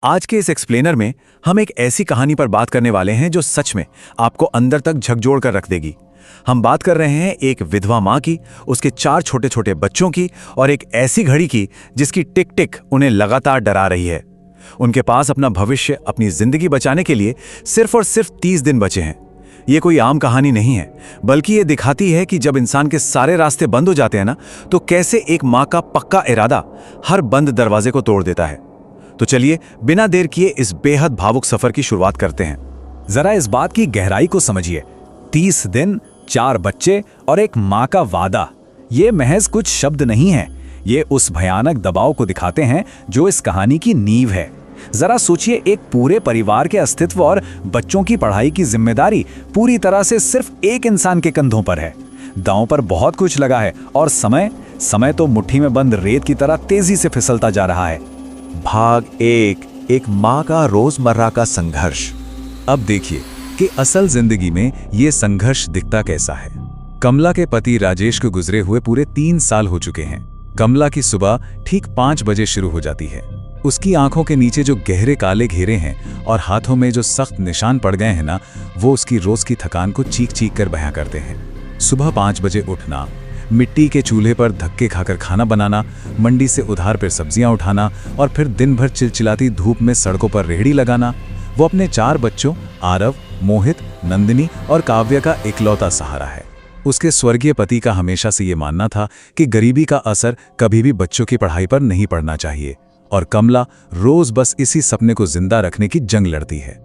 आज के इस एक्सप्लेनर में हम एक ऐसी कहानी पर बात करने वाले हैं जो सच में आपको अंदर तक झकझोर कर रख देगी। हम बात कर रहे हैं एक विधवा माँ की, उसके 4 छोटे छोटे बच्चों की और एक ऐसी घड़ी की जिसकी टिक टिक उन्हें लगातार डरा रही है। उनके पास अपना भविष्य, अपनी जिंदगी बचाने के लिए सिर्फ और सिर्फ 30 दिन बचे हैं। ये कोई आम कहानी नहीं है, बल्कि ये दिखाती है कि जब इंसान के सारे रास्ते बंद हो जाते हैं ना, तो कैसे एक माँ का पक्का इरादा हर बंद दरवाजे को तोड़ देता है। तो चलिए बिना देर किए इस बेहद भावुक सफर की शुरुआत करते हैं। जरा इस बात की गहराई को समझिए। 30 दिन, 4 बच्चे और एक माँ का वादा, ये महज कुछ शब्द नहीं है। ये उस भयानक दबाव को दिखाते हैं जो इस कहानी की नींव है। जरा सोचिए, एक पूरे परिवार के अस्तित्व और बच्चों की पढ़ाई की जिम्मेदारी पूरी तरह से सिर्फ एक इंसान के कंधों पर है। दांव पर बहुत कुछ लगा है और समय तो मुट्ठी में बंद रेत की तरह तेजी से फिसलता जा रहा है। भाग एक माँ का रोजमर्रा का संघर्ष। अब देखिए कि असल जिंदगी में ये संघर्ष दिखता कैसा है। कमला के पति राजेश को गुजरे हुए पूरे 3 साल हो चुके हैं। कमला की सुबह ठीक 5 बजे शुरू हो जाती है। उसकी आंखों के नीचे जो गहरे काले घेरे हैं और हाथों में जो सख्त निशान पड़ गए हैं ना, वो उसकी रोज की थकान को चीख चीख कर बयां करते हैं। सुबह 5 बजे उठना, मिट्टी के चूल्हे पर धक्के खाकर खाना बनाना, मंडी से उधार पर सब्जियां उठाना और फिर दिन भर चिलचिलाती धूप में सड़कों पर रेहड़ी लगाना। वो अपने 4 बच्चों आरव, मोहित, नंदिनी और काव्य का इकलौता सहारा है। उसके स्वर्गीय पति का हमेशा से ये मानना था कि गरीबी का असर कभी भी बच्चों की पढ़ाई पर नहीं पड़ना चाहिए, और कमला रोज बस इसी सपने को जिंदा रखने की जंग लड़ती है।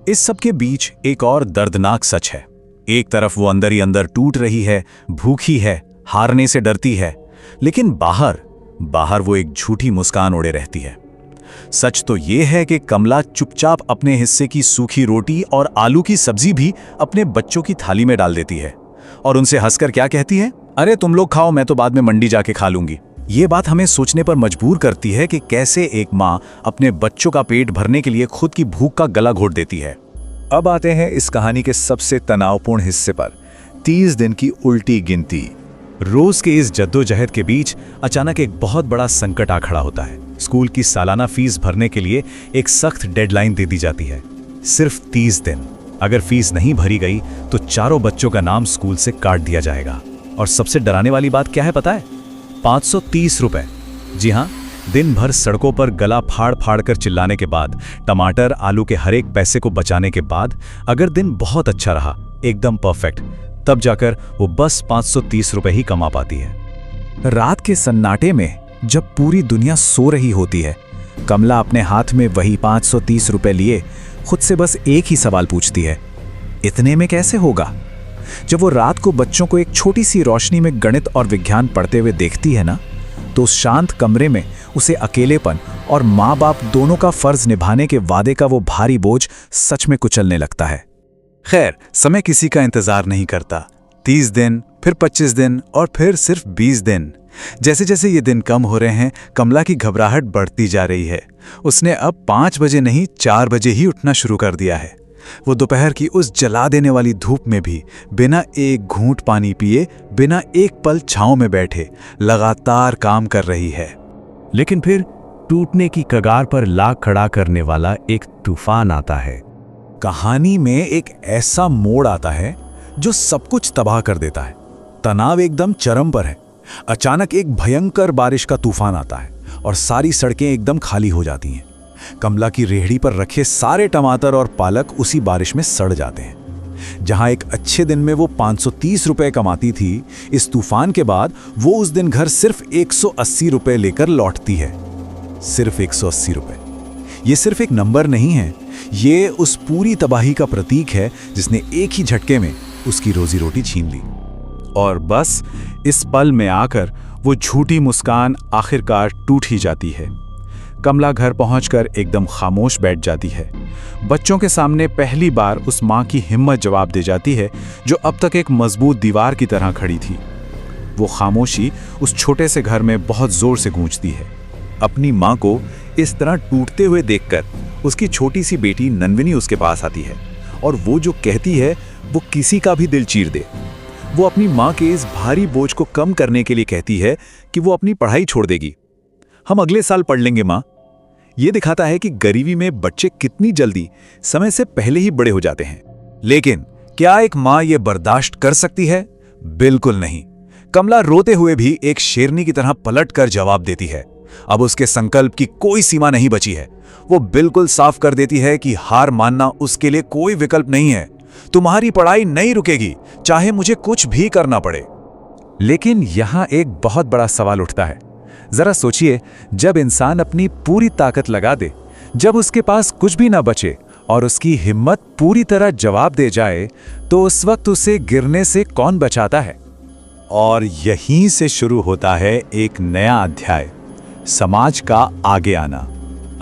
इस सब के बीच एक और दर्दनाक सच है। एक तरफ वो अंदर ही अंदर टूट रही है, भूखी है, हारने से डरती है, लेकिन बाहर वो एक झूठी मुस्कान ओढ़े रहती है। सच तो ये है कि कमला चुपचाप अपने हिस्से की सूखी रोटी और आलू की सब्जी भी अपने बच्चों की थाली में डाल देती है और उनसे हंसकर क्या कहती है, अरे तुम लोग खाओ, मैं तो बाद में मंडी जाके खा लूंगी। ये बात हमें सोचने पर मजबूर करती है कि कैसे एक माँ अपने बच्चों का पेट भरने के लिए खुद की भूख का गला घोट देती है। अब आते हैं इस कहानी के सबसे तनावपूर्ण हिस्से पर, 30 दिन की उल्टी गिनती। रोज के इस जद्दोजहद के बीच अचानक एक बहुत बड़ा संकट आ खड़ा होता है। स्कूल की सालाना फीस भरने के लिए एक सख्त डेडलाइन दे दी जाती है, सिर्फ 30 दिन। अगर फीस नहीं भरी गई तो चारों बच्चों का नाम स्कूल से काट दिया जाएगा। और सबसे डराने वाली बात क्या है पता है? 530 रुपए। जी हाँ, दिन भर सड़कों पर गला फाड़ फाड़ कर चिल्लाने के बाद, टमाटर आलू के हर एक पैसे को बचाने के बाद, अगर दिन बहुत अच्छा रहा, एकदम परफेक्ट, तब जाकर वो बस 530 रुपए ही कमा पाती है। रात के सन्नाटे में जब पूरी दुनिया सो रही होती है, कमला अपने हाथ में वही 530 रुपए लिए खुद से बस एक ही सवाल पूछती है, इतने में कैसे होगा? जब वो रात को बच्चों को एक छोटी सी रोशनी में गणित और विज्ञान पढ़ते हुए देखती है ना, तो उस शांत कमरे में उसे अकेलेपन और माँ बाप दोनों का फर्ज निभाने के वादे का वो भारी बोझ सच में कुचलने लगता है। खैर, समय किसी का इंतजार नहीं करता। 30 दिन, फिर 25 दिन और फिर सिर्फ 20 दिन। जैसे जैसे ये दिन कम हो रहे हैं, कमला की घबराहट बढ़ती जा रही है। उसने अब 5 बजे नहीं 4 बजे ही उठना शुरू कर दिया है। वो दोपहर की उस जला देने वाली धूप में भी बिना एक घूंट पानी पिए, बिना एक पल छांव में बैठे लगातार काम कर रही है। लेकिन फिर टूटने की कगार पर ला खड़ा करने वाला एक तूफान आता है। कहानी में एक ऐसा मोड़ आता है जो सब कुछ तबाह कर देता है। तनाव एकदम चरम पर है। अचानक एक भयंकर बारिश का तूफान आता है और सारी सड़कें एकदम खाली हो जाती हैं। कमला की रेहड़ी पर रखे सारे टमाटर और पालक उसी बारिश में सड़ जाते हैं। जहां एक अच्छे दिन में वो 530 रुपए कमाती थी, इस तूफान के बाद वो उस दिन घर सिर्फ 180 रुपए लेकर लौटती है। सिर्फ 180 रुपए। ये सिर्फ एक नंबर नहीं है, ये उस पूरी तबाही का प्रतीक है जिसने एक ही झटके में उसकी रोजी रोटी छीन ली। और बस इस पल में आकर वो झूठी मुस्कान आखिरकार टूट ही जाती है। कमला घर पहुंचकर एकदम खामोश बैठ जाती है। बच्चों के सामने पहली बार उस माँ की हिम्मत जवाब दे जाती है जो अब तक एक मजबूत दीवार की तरह खड़ी थी। वो खामोशी उस छोटे से घर में बहुत जोर से गूंजती है। अपनी माँ को इस तरह टूटते हुए देखकर उसकी छोटी सी बेटी नंदिनी उसके पास आती है और वो जो कहती है वो किसी का भी दिल चीर दे। वो अपनी माँ के इस भारी बोझ को कम करने के लिए कहती है कि वो अपनी पढ़ाई छोड़ देगी। हम अगले साल पढ़ लेंगे माँ। ये दिखाता है कि गरीबी में बच्चे कितनी जल्दी समय से पहले ही बड़े हो जाते हैं। लेकिन क्या एक माँ ये बर्दाश्त कर सकती है? बिल्कुल नहीं। कमला रोते हुए भी एक शेरनी की तरह पलट कर जवाब देती है। अब उसके संकल्प की कोई सीमा नहीं बची है। वो बिल्कुल साफ कर देती है कि हार मानना उसके लिए कोई विकल्प नहीं है। तुम्हारी पढ़ाई नहीं रुकेगी, चाहे मुझे कुछ भी करना पड़े। लेकिन यहां एक बहुत बड़ा सवाल उठता है। जरा सोचिए, जब इंसान अपनी पूरी ताकत लगा दे, जब उसके पास कुछ भी ना बचे और उसकी हिम्मत पूरी तरह जवाब दे जाए, तो उस वक्त उसे गिरने से कौन बचाता है? और यहीं से शुरू होता है एक नया अध्याय, समाज का आगे आना।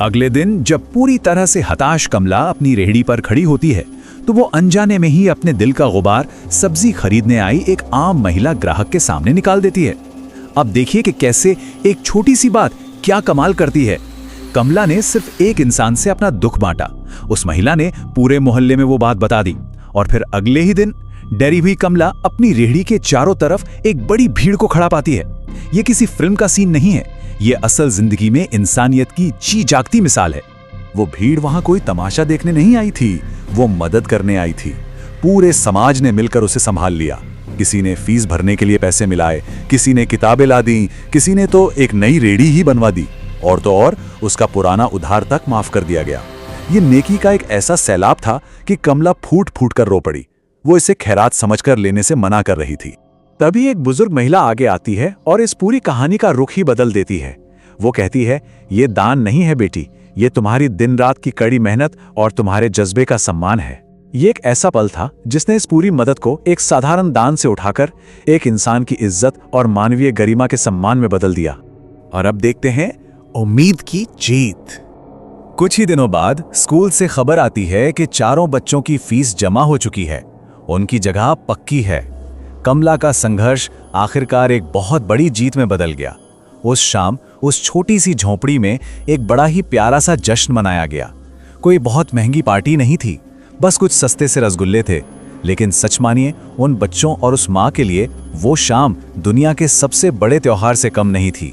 अगले दिन जब पूरी तरह से हताश कमला अपनी रेहड़ी पर खड़ी होती है, तो वो अनजाने में ही अपने दिल का गुबार सब्जी खरीदने आई एक आम महिला ग्राहक के सामने निकाल देती है। अब देखिए कि कैसे एक छोटी सी बात क्या कमाल करती है। कमला ने सिर्फ एक इंसान से अपना दुख बांटा, उस महिला ने पूरे मोहल्ले में वो बात बता दी, और फिर अगले ही दिन डरी हुई कमला अपनी रेहड़ी के चारों तरफ एक बड़ी भीड़ को खड़ा पाती है। ये किसी फिल्म का सीन नहीं है, ये असल जिंदगी में इंसानियत की जी जागती मिसाल है। वो भीड़ वहां कोई तमाशा देखने नहीं आई थी, वो मदद करने आई थी। पूरे समाज ने मिलकर उसे संभाल लिया। किसी ने फीस भरने के लिए पैसे मिलाए, किसी ने किताबें ला दी, किसी ने तो एक नई रेहड़ी ही बनवा दी, और तो और उसका पुराना उधार तक माफ कर दिया गया। ये नेकी का एक ऐसा सैलाब था कि कमला फूट फूट कर रो पड़ी। वो इसे खैरात समझकर लेने से मना कर रही थी। तभी एक बुजुर्ग महिला आगे आती है और इस पूरी कहानी का रुख ही बदल देती है। वो कहती है, ये दान नहीं है बेटी, ये तुम्हारी दिन रात की कड़ी मेहनत और तुम्हारे जज्बे का सम्मान है। ये एक ऐसा पल था जिसने इस पूरी मदद को एक साधारण दान से उठाकर एक इंसान की इज्जत और मानवीय गरिमा के सम्मान में बदल दिया। और अब देखते हैं उम्मीद की जीत। कुछ ही दिनों बाद स्कूल से खबर आती है कि चारों बच्चों की फीस जमा हो चुकी है, उनकी जगह पक्की है। कमला का संघर्ष आखिरकार एक बहुत बड़ी जीत में बदल गया। उस शाम उस छोटी सी झोंपड़ी में एक बड़ा ही प्यारा सा जश्न मनाया गया। कोई बहुत महंगी पार्टी नहीं थी, बस कुछ सस्ते से रसगुल्ले थे। लेकिन सच मानिए, उन बच्चों और उस माँ के लिए वो शाम दुनिया के सबसे बड़े त्योहार से कम नहीं थी।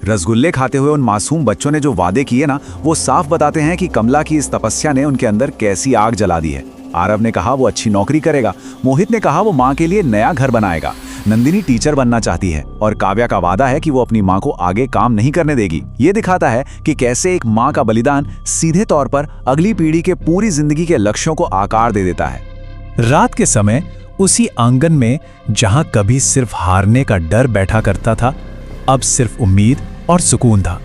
रसगुल्ले खाते हुए उन मासूम बच्चों ने जो वादे किए ना, वो साफ बताते हैं कि कमला की इस तपस्या ने उनके अंदर कैसी आग जला दी है। आरव ने कहा वो अच्छी नौकरी करेगा, मोहित ने कहा वो माँ के लिए नया घर बनाएगा, नंदिनी टीचर बनना चाहती है, और काव्या का वादा है कि वो अपनी माँ को आगे काम नहीं करने देगी। ये दिखाता है कि कैसे एक माँ का बलिदान सीधे तौर पर अगली पीढ़ी के पूरी जिंदगी के लक्ष्यों को आकार दे देता है। रात के समय उसी आंगन में जहां कभी सिर्फ हारने का डर बैठा करता था, अब सिर्फ उम्मीद और सुकून था।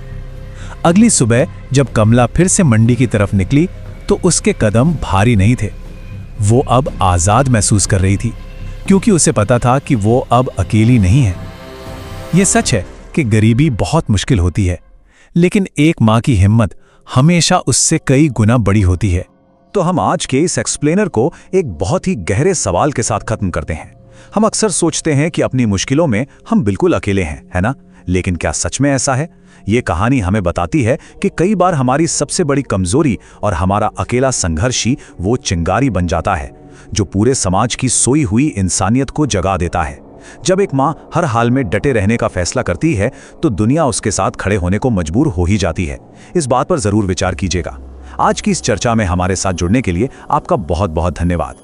अगली सुबह जब कमला फिर से मंडी की तरफ निकली, तो उसके कदम भारी नहीं थे। वो अब आजाद महसूस कर रही थी, क्योंकि उसे पता था कि वो अब अकेली नहीं है। ये सच है कि गरीबी बहुत मुश्किल होती है, लेकिन एक माँ की हिम्मत हमेशा उससे कई गुना बड़ी होती है। तो हम आज के इस एक्सप्लेनर को एक बहुत ही गहरे सवाल के साथ खत्म करते हैं। हम अक्सर सोचते हैं कि अपनी मुश्किलों में हम बिल्कुल अकेले हैं, है ना? लेकिन क्या सच में ऐसा है? ये कहानी हमें बताती है कि कई बार हमारी सबसे बड़ी कमजोरी और हमारा अकेला संघर्ष ही वो चिंगारी बन जाता है जो पूरे समाज की सोई हुई इंसानियत को जगा देता है। जब एक माँ हर हाल में डटे रहने का फैसला करती है, तो दुनिया उसके साथ खड़े होने को मजबूर हो ही जाती है। इस बात पर जरूर विचार कीजिएगा। आज की इस चर्चा में हमारे साथ जुड़ने के लिए आपका बहुत बहुत धन्यवाद।